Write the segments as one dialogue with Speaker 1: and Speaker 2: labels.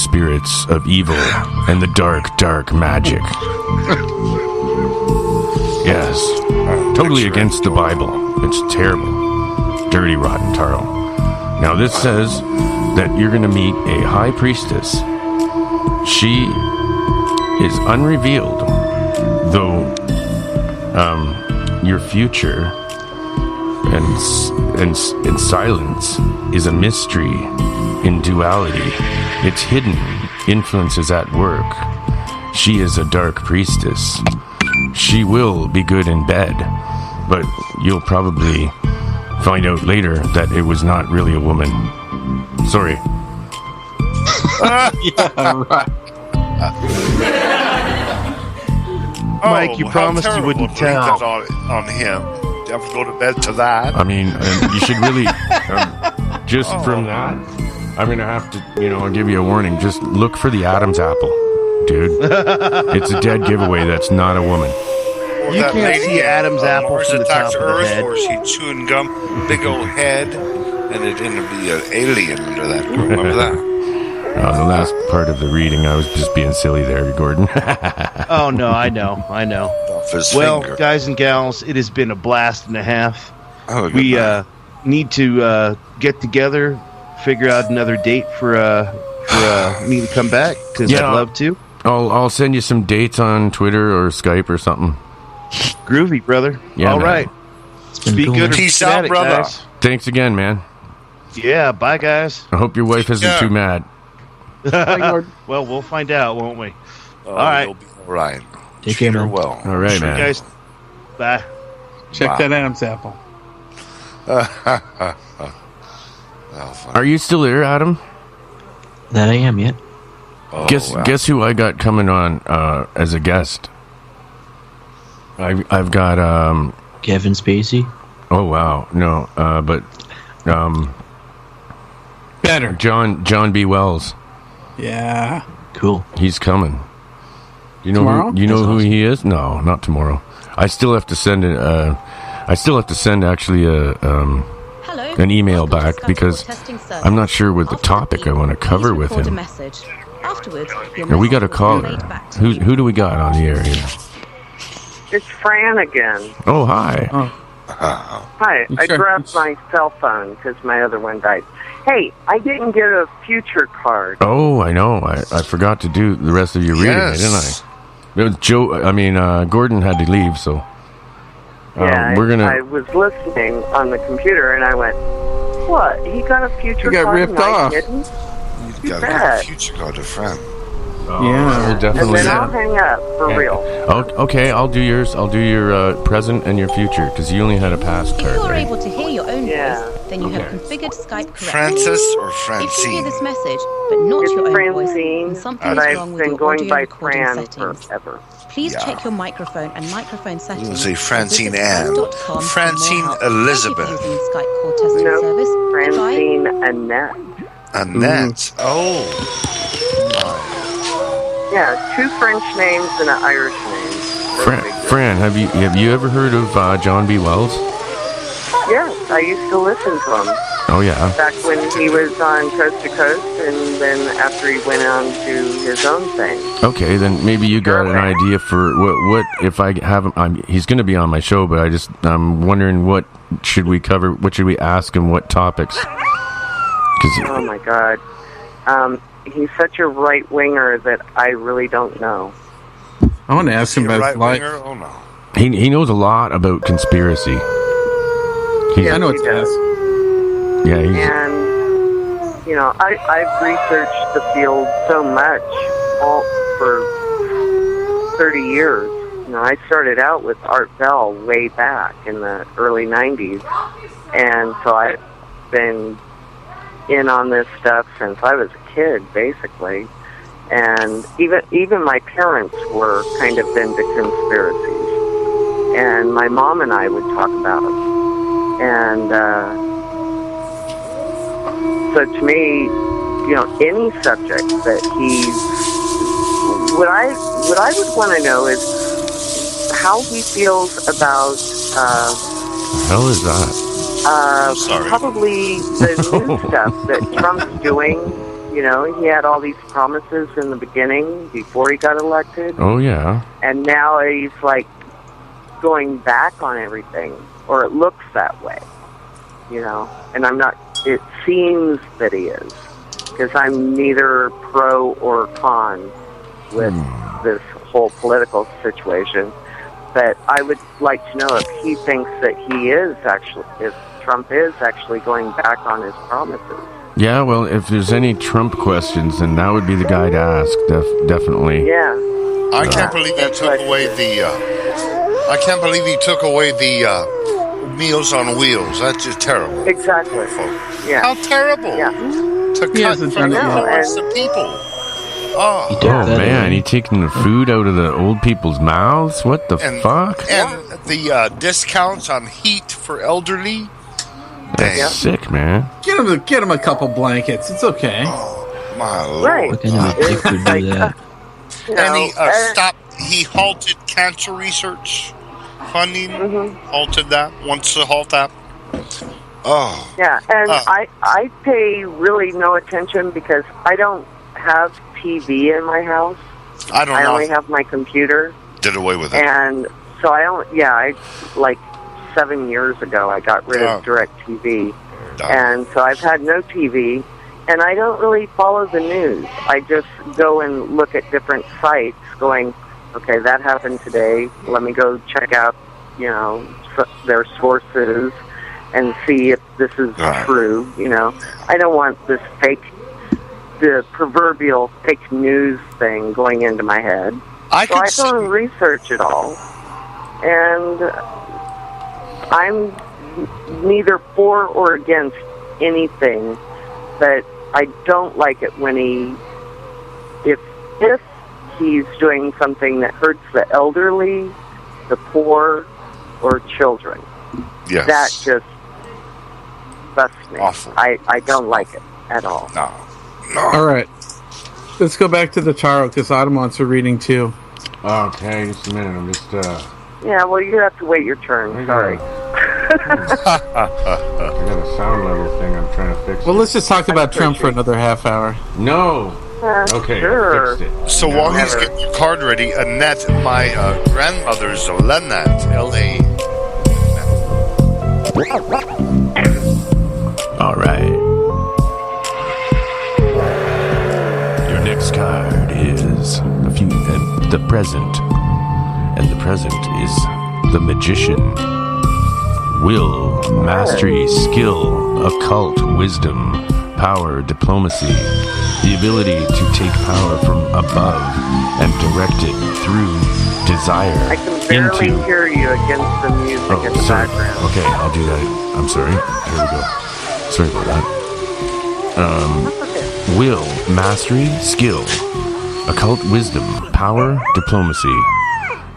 Speaker 1: spirits of evil and the dark magic. Yes. Totally against the Bible. It's terrible. Dirty, rotten Taro. Now this says that you're going to meet a high priestess. She is unrevealed, though your future and silence is a mystery in duality. It's hidden. Influence is at work. She is a dark priestess. She will be good in bed, but you'll probably find out later that it was not really a woman. Sorry.
Speaker 2: Yeah, right.
Speaker 3: Mike, you promised you
Speaker 4: terrible
Speaker 3: wouldn't
Speaker 4: to read
Speaker 3: tell.
Speaker 4: that on him. Do you have to go to bed to that?
Speaker 1: I mean, you should really, just from that, I'm going to have to, I'll give you a warning. Just look for the Adam's apple, dude. It's a dead giveaway. That's not a woman.
Speaker 4: Or
Speaker 3: You
Speaker 4: that
Speaker 3: can't
Speaker 4: lady
Speaker 3: see
Speaker 4: in,
Speaker 3: Adam's apple
Speaker 4: Mars
Speaker 3: from the
Speaker 4: Attacks
Speaker 3: top of the
Speaker 4: Earth,
Speaker 3: head.
Speaker 4: where she's chewing gum, big old head, and it'd be an alien under that. Remember that?
Speaker 1: The last part of the reading, I was just being silly there, Gordon.
Speaker 3: Oh, no, I know.
Speaker 4: Off his
Speaker 3: Well,
Speaker 4: finger.
Speaker 3: guys and gals, it has been a blast and a half.
Speaker 4: Oh,
Speaker 3: We
Speaker 4: goodbye.
Speaker 3: need to get together, figure out another date for me to come back, because
Speaker 1: Yeah.
Speaker 3: I'd love to.
Speaker 1: I'll send you some dates on Twitter or Skype or something.
Speaker 3: Groovy, brother.
Speaker 1: Yeah,
Speaker 3: All
Speaker 1: man.
Speaker 3: right.
Speaker 2: It's been
Speaker 3: Be
Speaker 2: cool.
Speaker 3: good or
Speaker 4: Peace
Speaker 3: be
Speaker 4: out,
Speaker 3: at it,
Speaker 4: brother.
Speaker 3: guys.
Speaker 1: Thanks again, man.
Speaker 3: Yeah, bye, guys.
Speaker 1: I hope your wife isn't
Speaker 4: Yeah.
Speaker 1: too mad.
Speaker 3: Well, we'll find out, won't we?
Speaker 4: Oh,
Speaker 3: all right.
Speaker 4: You'll be all right.
Speaker 2: Take care,
Speaker 4: Sure
Speaker 2: man.
Speaker 4: will.
Speaker 1: All right,
Speaker 3: Sure,
Speaker 1: man.
Speaker 3: guys. Bye.
Speaker 5: Check
Speaker 4: Wow.
Speaker 5: that Adam's apple.
Speaker 4: Oh, fun.
Speaker 1: Are you still there, Adam?
Speaker 2: That I am yet.
Speaker 4: Oh,
Speaker 1: Guess
Speaker 4: wow.
Speaker 1: guess who I got coming on as a guest? I've got
Speaker 2: Kevin Spacey.
Speaker 1: oh wow, no, but
Speaker 5: Better.
Speaker 1: John B. Wells,
Speaker 5: Yeah.
Speaker 2: Cool.
Speaker 1: he's coming. You know
Speaker 5: Tomorrow?
Speaker 1: who, you know
Speaker 2: That's
Speaker 1: who
Speaker 2: awesome.
Speaker 1: he is? No, not tomorrow. I still have to send actually an email back because I'm not sure what the topic I want to cover with him. Now, we got a caller. Who do we got on the air here?
Speaker 6: It's Fran again.
Speaker 1: Oh, hi.
Speaker 6: Hi, I
Speaker 5: Sure.
Speaker 6: grabbed my cell phone because my other one died. Hey, I didn't get a future card.
Speaker 1: Oh, I know. I forgot to do the rest of your reading,
Speaker 4: Yes.
Speaker 1: didn't I? It was Gordon had to leave, so
Speaker 6: Yeah,
Speaker 1: we're gonna.
Speaker 6: I was listening on the computer and I went, what? He got a future
Speaker 5: He got
Speaker 6: card
Speaker 5: ripped
Speaker 6: and I
Speaker 5: off.
Speaker 6: didn't?
Speaker 4: You got a
Speaker 6: bet.
Speaker 4: good future card to friend.
Speaker 1: we'll
Speaker 5: Yeah.
Speaker 6: And
Speaker 1: definitely.
Speaker 6: then I'll hang up for real.
Speaker 1: Okay, I'll do yours. I'll do your present and your future because you only had a past
Speaker 7: If
Speaker 1: card.
Speaker 7: you are
Speaker 1: right?
Speaker 7: able to hear your own
Speaker 6: Yeah.
Speaker 7: voice, then you have configured Skype correctly.
Speaker 4: Francis or
Speaker 7: If you
Speaker 4: Francine?
Speaker 7: hear this message, but not
Speaker 6: It's
Speaker 7: your own voice,
Speaker 6: Francine,
Speaker 7: then something
Speaker 6: but
Speaker 7: is
Speaker 6: I've
Speaker 7: wrong with
Speaker 6: been
Speaker 7: your
Speaker 6: going
Speaker 7: audio
Speaker 6: by
Speaker 7: recording
Speaker 6: Fran
Speaker 7: settings.
Speaker 6: forever.
Speaker 7: Please
Speaker 4: Yeah.
Speaker 7: check your microphone and microphone settings.
Speaker 4: You say
Speaker 7: or
Speaker 4: Francine
Speaker 7: visit
Speaker 4: Ann.
Speaker 7: skype.com for
Speaker 4: Francine
Speaker 7: more help.
Speaker 4: Elizabeth.
Speaker 7: Thank you for using the Skype call testing
Speaker 6: No,
Speaker 7: service. Goodbye.
Speaker 6: Francine Annette.
Speaker 4: Annette. Oh.
Speaker 6: Yeah, 2 French names and an Irish name.
Speaker 1: Fran, have you ever heard of John B. Wells?
Speaker 6: Yes, I used to listen to him
Speaker 1: Oh yeah.
Speaker 6: back when he was on Coast to Coast, and then after he went on to his own thing.
Speaker 1: Okay, then maybe you got an idea for what if I have him. He's going to be on my show, but I'm wondering what should we cover? What should we ask him? What topics?
Speaker 6: Oh my God. He's such a right winger that I really don't know.
Speaker 5: I want to ask him
Speaker 4: You're
Speaker 5: about
Speaker 4: right
Speaker 5: his life.
Speaker 4: winger? Oh, no.
Speaker 1: He knows a lot about conspiracy.
Speaker 6: Yes,
Speaker 5: I know
Speaker 6: he
Speaker 5: it's
Speaker 6: does.
Speaker 5: fast.
Speaker 1: Yeah, he's,
Speaker 6: And, you know, I've researched the field so much all for 30 years. You know, I started out with Art Bell way back in the early 90s. And so I've been in on this stuff since I was a kid, basically. And even my parents were kind of into conspiracies. And my mom and I would talk about them. And so to me, you know, any subject that what I would want to know is how he feels about
Speaker 1: hell is that?
Speaker 4: Sorry.
Speaker 6: probably the new stuff that Trump's doing, You know, he had all these promises in the beginning before he got elected,
Speaker 1: Oh, yeah.
Speaker 6: and now he's like going back on everything, or it looks that way. You know, and I'm not. It seems that he is, because I'm neither pro or con with this whole political situation. But I would like to know if he thinks that he is actually, if Trump is actually going back on his promises.
Speaker 1: Yeah, well, if there's any Trump questions, then that would be the guy to ask, definitely.
Speaker 6: Yeah.
Speaker 4: I can't believe he took away the. I can't believe he took away the Meals on Wheels. That's just terrible.
Speaker 6: Exactly. Yeah.
Speaker 4: How terrible!
Speaker 6: Yeah.
Speaker 4: To cut
Speaker 5: hasn't
Speaker 4: from
Speaker 5: done
Speaker 4: the
Speaker 5: it yet.
Speaker 4: poorest of people. Oh.
Speaker 2: He
Speaker 1: Oh,
Speaker 2: took that
Speaker 1: man,
Speaker 2: away.
Speaker 1: he taking the food out of the old people's mouths? What the fuck?
Speaker 4: And the discounts on heat for elderly.
Speaker 1: That's
Speaker 4: Dang.
Speaker 1: sick, man.
Speaker 5: Get him a couple blankets. It's okay.
Speaker 4: My lord.
Speaker 6: Right.
Speaker 2: What kind of a dick would do that?
Speaker 6: You
Speaker 4: And
Speaker 6: know,
Speaker 4: he he halted cancer research funding. Halted that. Wants to halt that. Oh.
Speaker 6: yeah, and
Speaker 4: Oh.
Speaker 6: I pay really no attention because I don't have TV in my house.
Speaker 4: I don't
Speaker 6: I
Speaker 4: know.
Speaker 6: only have my computer.
Speaker 4: Did away with it.
Speaker 6: And so I like 7 years ago, I got rid of DirecTV. And so I've had no TV, and I don't really follow the news. I just go and look at different sites going, okay, that happened today. Let me go check out, you know, their sources and see if this is true, you know. I don't want the proverbial fake news thing going into my head.
Speaker 4: I
Speaker 6: So I
Speaker 4: could
Speaker 6: go and research it all. And I'm neither for or against anything, but I don't like it when if he's doing something that hurts the elderly, the poor, or children.
Speaker 4: Yes.
Speaker 6: That just busts me.
Speaker 4: Awful.
Speaker 6: I don't like it at all.
Speaker 4: No.
Speaker 5: All right. Let's go back to the tarot because Autumn wants a reading too.
Speaker 1: Okay, just a minute. I'm just,
Speaker 6: Yeah, well, you have to wait your turn. Sorry.
Speaker 1: I got a sound level thing I'm trying to fix.
Speaker 5: Well, let's just talk about Trump for another half hour.
Speaker 1: No. Okay,
Speaker 6: Sure.
Speaker 1: I fixed it.
Speaker 4: So while he's getting your card ready, Annette, my grandmother's Lynette, L.A.
Speaker 1: All right. Your next card is the present, and the present is the Magician. Will, mastery, skill, occult, wisdom, power, diplomacy, the ability to take power from above and direct it through desire
Speaker 6: I can barely
Speaker 1: into...
Speaker 6: hear you against the music in the
Speaker 1: sorry.
Speaker 6: background.
Speaker 1: Okay, I'll do that. I'm sorry. Here we go. Sorry about that. Will, mastery, skill, occult wisdom, power, diplomacy,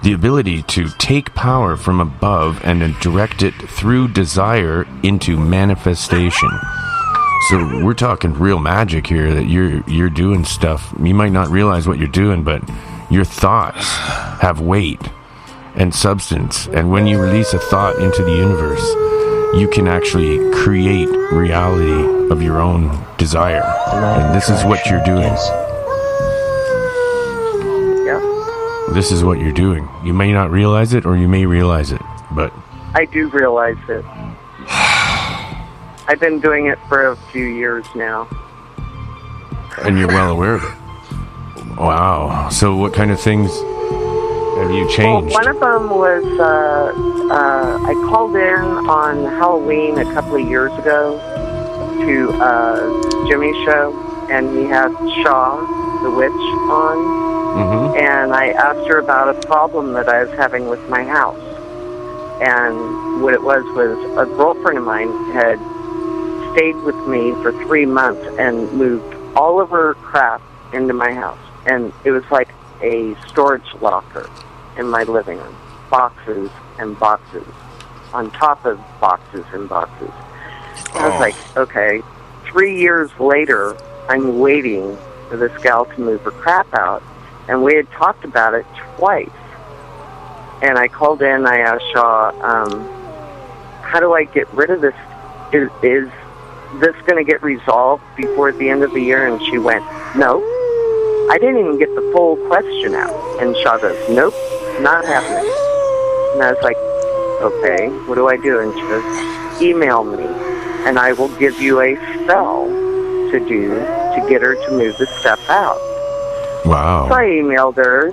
Speaker 1: the ability to take power from above and then direct it through desire into manifestation. So we're talking real magic here, that you're doing stuff. You might not realize what you're doing, but your thoughts have weight and substance. And when you release a thought into the universe, you can actually create reality of your own desire. And this is what you're doing.
Speaker 2: Yes.
Speaker 6: Yeah,
Speaker 1: This is what you're doing. You may not realize it, or you may realize it, but
Speaker 6: I do realize it. I've been doing it for a few years now.
Speaker 1: and you're well aware of it. Wow. So what kind of things have you
Speaker 6: Well,
Speaker 1: changed?
Speaker 6: one of them was I called in on Halloween a couple of years ago to Jimmy's show, and he had Shaw, the witch, on.
Speaker 1: Mm-hmm.
Speaker 6: And I asked her about a problem that I was having with my house. And what it was a girlfriend of mine had stayed with me for 3 months and moved all of her crap into my house. And it was like a storage locker in my living room. Boxes and boxes on top of boxes and boxes. I was like, okay, 3 years later, I'm waiting for this gal to move her crap out. And we had talked about it twice. And I called in, I asked Shaw, how do I get rid of this? Is this going to get resolved before the end of the year? And she went, no. I didn't even get the full question out. And Shaw goes, nope, not happening. And I was like, okay, what do I do? And she goes, email me, and I will give you a spell to do to get her to move the stuff out.
Speaker 1: Wow.
Speaker 6: So I emailed her.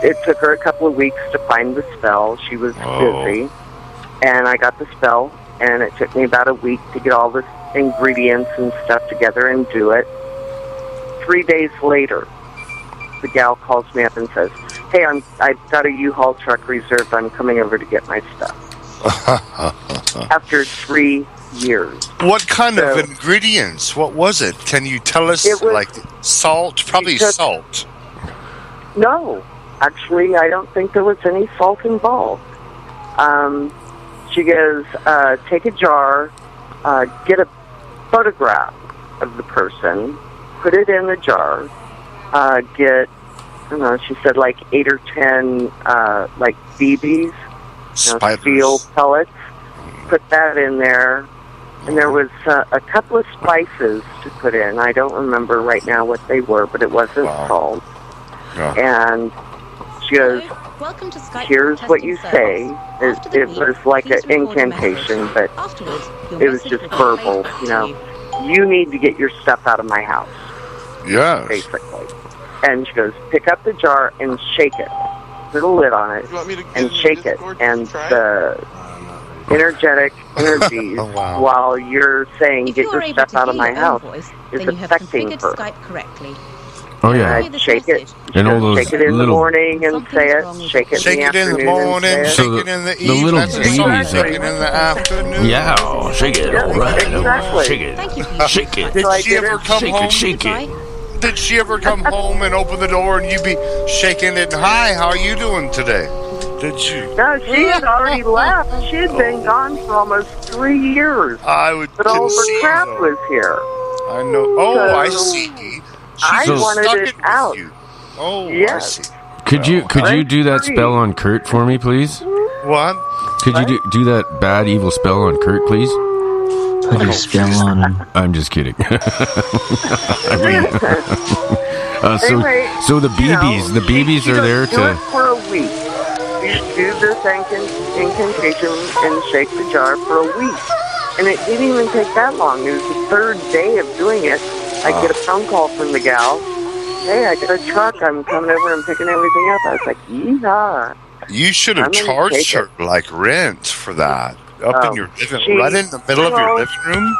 Speaker 6: It took her a couple of weeks to find the spell. She was busy. And I got the spell, and it took me about a week to get all the ingredients and stuff together and do it. 3 days later, the gal calls me up and says, hey, I've got a U-Haul truck reserved. I'm coming over to get my stuff. After 3 years.
Speaker 4: What kind of ingredients? What was it? Can you tell us?
Speaker 6: It was,
Speaker 4: like salt? Probably salt.
Speaker 6: No. Actually, I don't think there was any salt involved. She goes, take a jar, get a photograph of the person, put it in the jar, get, I don't know, she said like 8 or 10, like BBs, steel pellets, put that in there, and there was a couple of spices to put in. I don't remember right now what they were, but it wasn't salt. Yeah. And she goes,
Speaker 7: welcome to Skype.
Speaker 6: Here's what you say. It was like an incantation, but it was just verbal, you know. You need to get your stuff out of my house.
Speaker 4: Yes.
Speaker 6: Basically. And she goes, pick up the jar and shake it. Put a lid on it and shake it. And the energetic energies while you're saying get your stuff out of my house is affecting her.
Speaker 1: Oh yeah,
Speaker 6: shake it.
Speaker 1: And all those
Speaker 6: shake it in the morning and say it. Shake it in the
Speaker 4: morning.
Speaker 1: So
Speaker 4: shake it in the evening.
Speaker 1: The little babies.
Speaker 4: Shake it in the afternoon.
Speaker 1: Yeah, shake it. All right.
Speaker 6: Exactly.
Speaker 1: Shake it. Shake it.
Speaker 4: Did she ever come home?
Speaker 1: Shake it.
Speaker 4: Did she ever come home and open the door and you be shaking it? Hi, how are you doing today? Did you?
Speaker 6: No, she had already left. She had been gone for almost 3 years.
Speaker 4: I would.
Speaker 6: But all the crap was here.
Speaker 4: I know. Oh, I see.
Speaker 6: I wanted it out.
Speaker 4: You. Oh,
Speaker 6: yes.
Speaker 4: I see.
Speaker 1: Could you do that spell on Kurt for me, please?
Speaker 4: What?
Speaker 1: Could you do that bad evil spell on Kurt, please?
Speaker 2: Put a spell on him.
Speaker 1: I'm just kidding. I mean,
Speaker 6: anyway,
Speaker 1: so the BBs are there
Speaker 6: do
Speaker 1: to.
Speaker 6: it for a week. You do this incantation and shake the jar for a week. And it didn't even take that long. It was the third day of doing it. I get a phone call from the gal. Hey, I got a truck. I'm coming over and picking everything up. I was like, yeehaw.
Speaker 4: You should have charged her like rent for that. Up in your right in the middle of your living room.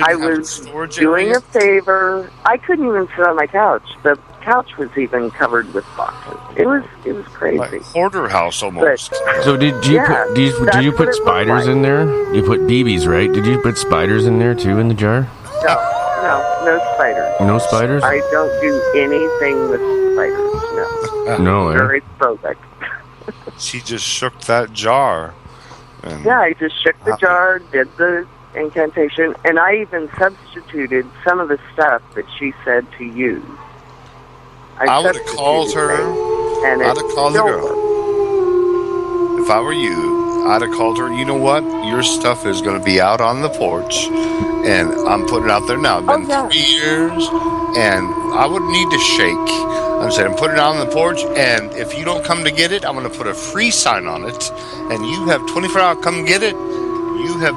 Speaker 6: I was doing a favor. I couldn't even sit on my couch. The couch was even covered with boxes. It was crazy.
Speaker 4: Like hoarder house almost.
Speaker 1: So did you put spiders in there? You put BBs, right? Did you put spiders in there too in the jar?
Speaker 6: No spiders.
Speaker 1: No spiders?
Speaker 6: I don't do anything with spiders. No.
Speaker 1: No.
Speaker 6: Very phobic.
Speaker 4: She just shook that jar.
Speaker 6: Yeah, I just shook the jar, did the incantation, and I even substituted some of the stuff that she said to use.
Speaker 4: I would have called her. I'd have called the girl. If I were you, I'd have called her. You know what? Your stuff is going to be out on the porch, and I'm putting it out there now. It's been 3 years, and I wouldn't need to shake. I'm saying, I'm putting it out on the porch, and if you don't come to get it, I'm going to put a free sign on it, and you have 24 hours, come get it. You have,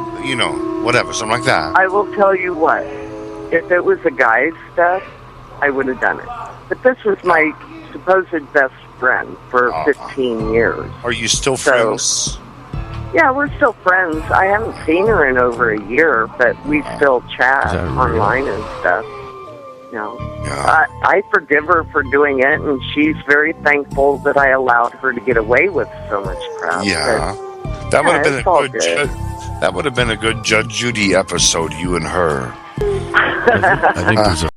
Speaker 4: whatever, something like that.
Speaker 6: I will tell you what. If it was a guy's stuff, I would have done it. But this was my supposed best friend for 15 years.
Speaker 4: Are you still friends?
Speaker 6: Yeah, we're still friends. I haven't seen her in over a year, but we still chat online and stuff. I forgive her for doing it, and she's very thankful that I allowed her to get away with so much crap.
Speaker 4: Yeah, that would have been a good. That would have been a good Judge Judy episode. You and her.
Speaker 1: I think there's a